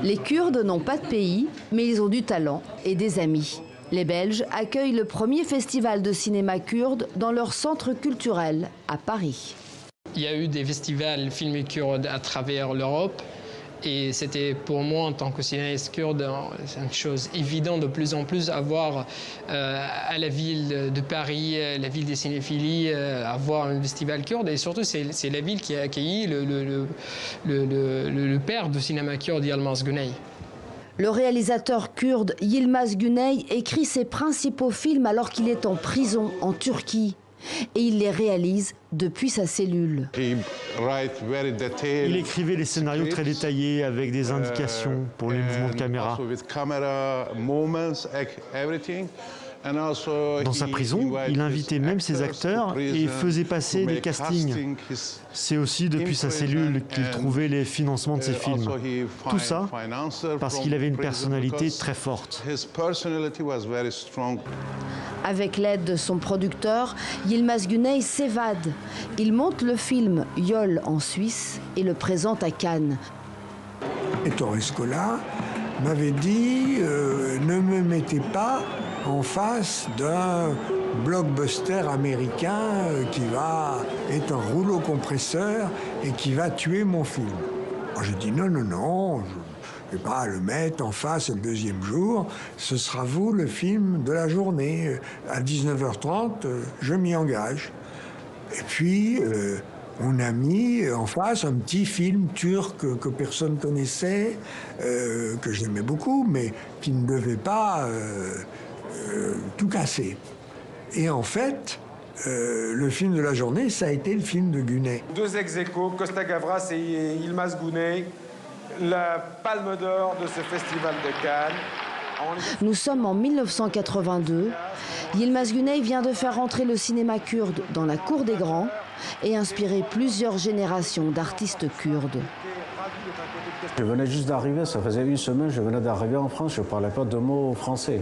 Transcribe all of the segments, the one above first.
Les Kurdes n'ont pas de pays, mais ils ont du talent et des amis. Les Belges accueillent le premier festival de cinéma kurde dans leur centre culturel à Paris. Il y a eu des festivals filmés kurdes à travers l'Europe. Et c'était pour moi, en tant que cinéaste kurde, une chose évidente de plus en plus à voir à la ville de Paris, la ville des cinéphilies, avoir un festival kurde. Et surtout, c'est la ville qui a accueilli le père du cinéma kurde, Yilmaz Güney. Le réalisateur kurde Yilmaz Güney écrit ses principaux films alors qu'il est en prison en Turquie. Et il les réalise depuis sa cellule. Il écrivait les scénarios très détaillés avec des indications pour les mouvements de caméra. Dans sa prison, il invitait même ses acteurs et faisait passer des castings. C'est aussi depuis sa cellule qu'il trouvait les financements de ses films. Tout ça parce qu'il avait une personnalité très forte. Avec l'aide de son producteur, Yilmaz Güney s'évade. Il monte le film Yol en Suisse et le présente à Cannes. Ettore Scola m'avait dit ne me mettez pas en face d'un blockbuster américain qui est un rouleau compresseur et qui va tuer mon film. Alors j'ai dit non, je ne vais pas le mettre en face le deuxième jour, ce sera vous le film de la journée. À 19h30, je m'y engage. Et puis, on a mis en face un petit film turc que personne connaissait, que j'aimais beaucoup, mais qui ne devait pas tout casser. Et en fait, le film de la journée, ça a été le film de Güney. Deux ex-aequo, Costa Gavras et Yilmaz Güney, la palme d'or de ce festival de Cannes. Nous sommes en 1982. Yilmaz Güney vient de faire entrer le cinéma kurde dans la cour des grands et inspirer plusieurs générations d'artistes kurdes. Je venais juste d'arriver, ça faisait une semaine, je venais d'arriver en France, je ne parlais pas de mots français.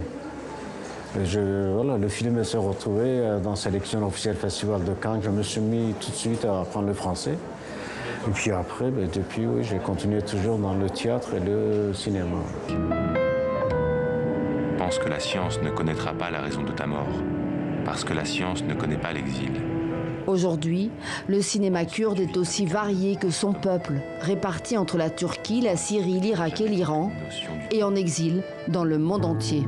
Le film s'est retrouvé dans la sélection officielle Festival de Cannes. Je me suis mis tout de suite à apprendre le français. Et puis après, depuis, oui, j'ai continué toujours dans le théâtre et le cinéma. Je pense que la science ne connaîtra pas la raison de ta mort, parce que la science ne connaît pas l'exil. Aujourd'hui, le cinéma kurde est aussi varié que son peuple, réparti entre la Turquie, la Syrie, l'Irak et l'Iran, et en exil dans le monde entier.